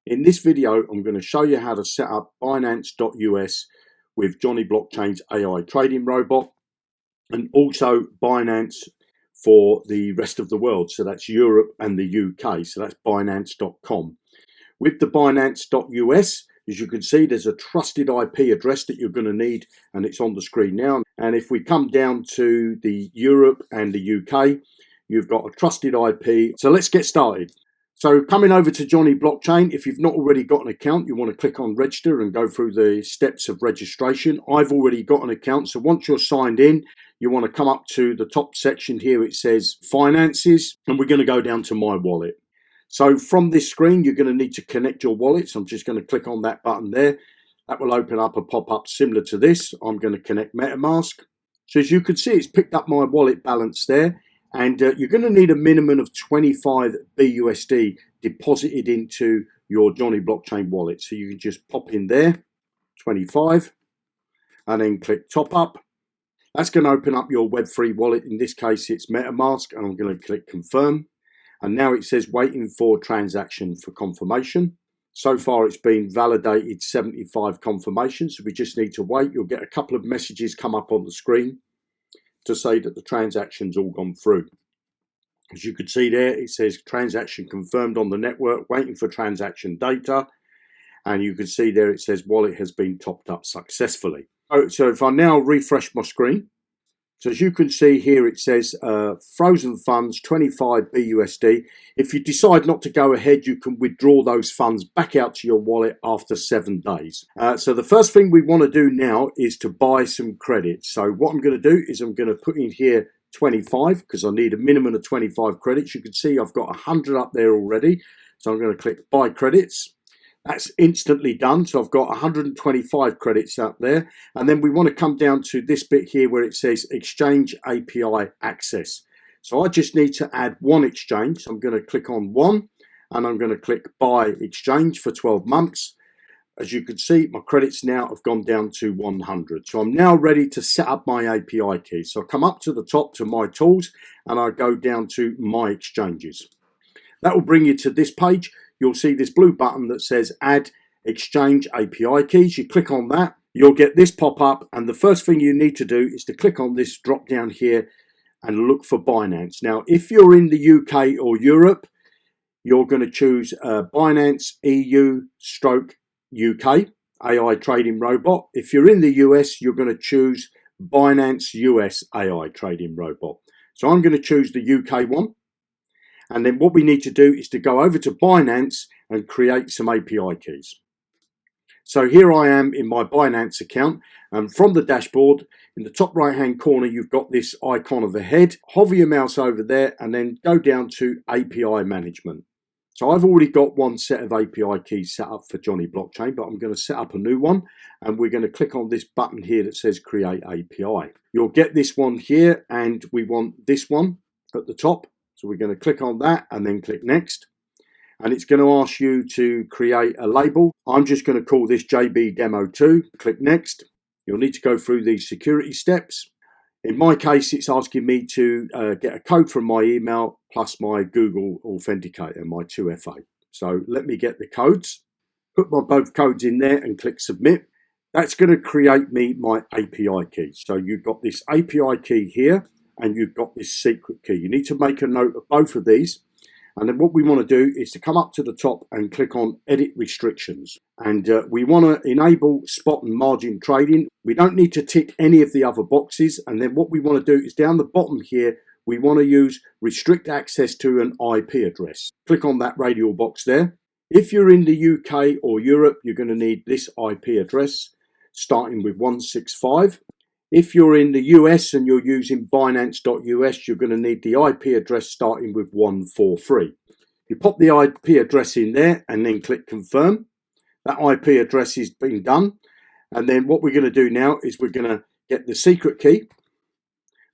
In this video, I'm going to show you how to set up Binance.us with JonnyBlockchain's AI Trading Robot and also Binance for the rest of the world. So that's Europe and the UK. So that's Binance.com. With the Binance.us, as you can see, there's a trusted IP address that you're going to need, and it's on the screen now. And if we come down to the Europe and the UK, you've got a trusted IP. So let's get started. So coming over to JonnyBlockchain, if you've not already got an account, you want to click on register and go through the steps of registration. I've already got an account. So once you're signed in, you want to come up to the top section here. It says finances, and we're going to go down to my wallet. So from this screen, you're going to need to connect your wallet. So I'm just going to click on that button there. That will open up a pop-up similar to this. I'm going to connect MetaMask. So as you can see, it's picked up my wallet balance there. And you're going to need a minimum of 25 BUSD deposited into your JonnyBlockchain wallet. So you can just pop in there, 25, and then click top up. That's going to open up your Web3 wallet. In this case, it's MetaMask, and I'm going to click confirm. And now it says waiting for transaction for confirmation. So far, it's been validated 75 confirmations. So we just need to wait. You'll get a couple of messages come up on the screen to say that the transaction's all gone through. As you can see there, it says transaction confirmed on the network, waiting for transaction data. And you can see there, it says wallet has been topped up successfully. So if I now refresh my screen, so as you can see here, it says frozen funds, 25 BUSD. If you decide not to go ahead, you can withdraw those funds back out to your wallet after 7 days. So the first thing we want to do now is to buy some credits. So what I'm going to do is I'm going to put in here 25 because I need a minimum of 25 credits. You can see I've got 100 up there already. So I'm going to click buy credits. That's instantly done. So I've got 125 credits out there. And then we want to come down to this bit here where it says exchange API access. So I just need to add one exchange. So I'm going to click on one and I'm going to click buy exchange for 12 months. As you can see, my credits now have gone down to 100. So I'm now ready to set up my API key. So I come up to the top to my tools and I go down to my exchanges. That will bring you to this page. You'll see this blue button that says add exchange API keys. You click on that, you'll get this pop up, and the first thing you need to do is to click on this drop down here and look for Binance. Now if you're in the UK or Europe, you're going to choose Binance EU/UK AI Trading Robot. If you're in the US, you're going to choose Binance US AI Trading Robot. So I'm going to choose the UK one. And then what we need to do is to go over to Binance and create some API keys. So here I am in my Binance account, and from the dashboard in the top right hand corner you've got this icon of a head. Hover your mouse over there and then go down to API management. So I've already got one set of API keys set up for JonnyBlockchain, but I'm going to set up a new one, and we're going to click on this button here that says create API. You'll get this one here, and we want this one at the top. So we're going to click on that and then click next. And it's going to ask you to create a label. I'm just going to call this JB Demo 2. Click next. You'll need to go through these security steps. In my case, it's asking me to get a code from my email plus my Google Authenticator, my 2FA. So let me get the codes. Put my both codes in there and click submit. That's going to create me my API key. So you've got this API key here, and you've got this secret key. You need to make a note of both of these. And then what we want to do is to come up to the top and click on edit restrictions. And we want to enable spot and margin trading. We don't need to tick any of the other boxes. And then what we want to do is down the bottom here, we want to use restrict access to an IP address. Click on that radial box there. If you're in the UK or Europe, you're going to need this IP address starting with 165. If you're in the US and you're using Binance.us, you're going to need the IP address starting with 143. You pop the IP address in there and then click confirm. That IP address is being done. And then what we're going to do now is we're going to get the secret key.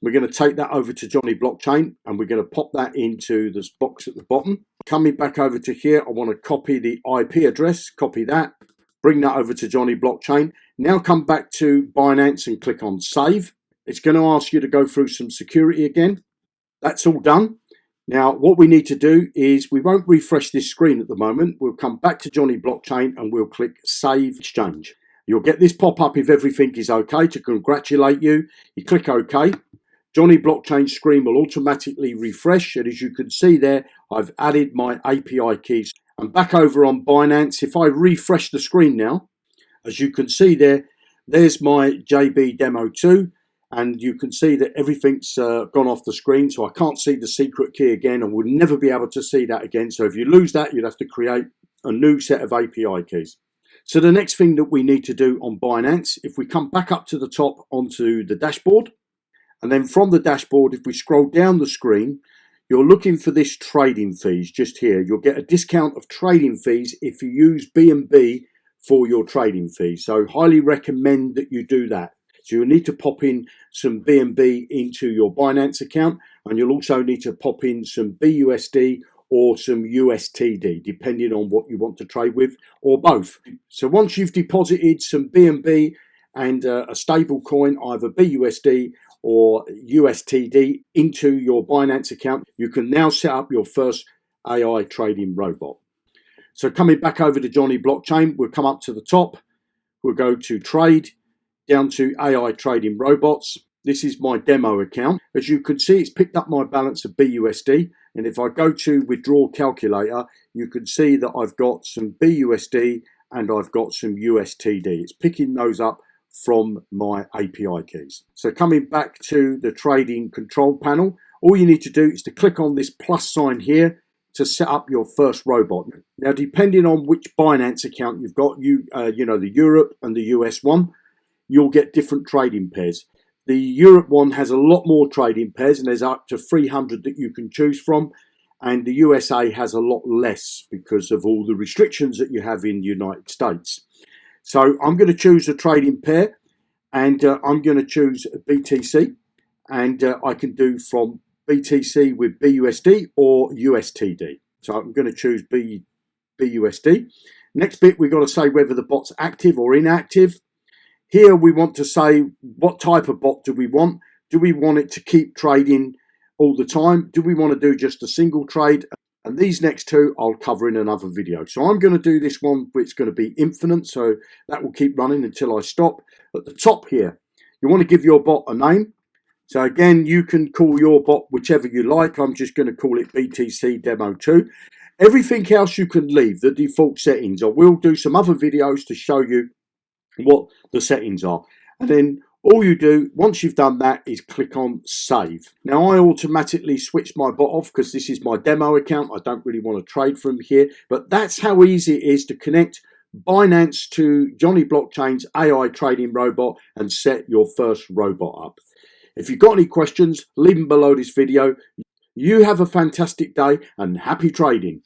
We're going to take that over to JonnyBlockchain and we're going to pop that into this box at the bottom. Coming back over to here, I want to copy the IP address, copy that. Bring that over to JonnyBlockchain. Now come back to Binance and click on save. It's going to ask you to go through some security again. That's all done. Now, what we need to do is we won't refresh this screen at the moment. We'll come back to Johnny Blockchain and we'll click Save Exchange. You'll get this pop up if everything is okay to congratulate you. You click OK. Johnny Blockchain screen will automatically refresh, and as you can see there, I've added my API keys. I'm back over on Binance. If I refresh the screen now, as you can see there, there's my JB Demo 2, and you can see that everything's gone off the screen, so I can't see the secret key again, and we'll never be able to see that again. So if you lose that, you'd have to create a new set of API keys. So the next thing that we need to do on Binance, if we come back up to the top onto the dashboard, and then from the dashboard, if we scroll down the screen, you're looking for this trading fees just here. You'll get a discount of trading fees if you use BNB for your trading fees. So highly recommend that you do that. So you'll need to pop in some BNB into your Binance account, and you'll also need to pop in some BUSD or some USTD, depending on what you want to trade with, or both. So once you've deposited some BNB and a stable coin, either BUSD or USTD, into your Binance account, you can now set up your first AI trading robot. So coming back over to Johnny Blockchain, we'll come up to the top, we'll go to trade, down to AI Trading Robots. This is my demo account. As you can see, it's picked up my balance of BUSD, and if I go to withdraw calculator, you can see that I've got some BUSD and I've got some USTD. It's picking those up from my API keys. So coming back to the trading control panel, all you need to do is to click on this plus sign here to set up your first robot. Now, depending on which Binance account you've got, you know, the Europe and the US one, you'll get different trading pairs. The Europe one has a lot more trading pairs, and there's up to 300 that you can choose from. And the USA has a lot less because of all the restrictions that you have in the United States. So I'm going to choose a trading pair, and I'm going to choose BTC, and I can do from BTC with BUSD or USTD. So I'm going to choose BUSD. Next bit, we've got to say whether the bot's active or inactive. Here we want to say what type of bot do we want. Do we want it to keep trading all the time? Do we want to do just a single trade? And these next two I'll cover in another video. So I'm going to do this one, which is going to be infinite, so that will keep running until I stop. At the top here, you want to give your bot a name. So again, you can call your bot whichever you like. I'm just going to call it BTC Demo 2. Everything else you can leave, the default settings. I will do some other videos to show you what the settings are. And then all you do, once you've done that, is click on Save. Now, I automatically switched my bot off because this is my demo account. I don't really want to trade from here. But that's how easy it is to connect Binance to Johnny Blockchain's AI trading robot and set your first robot up. If you've got any questions, leave them below this video. You have a fantastic day and happy trading.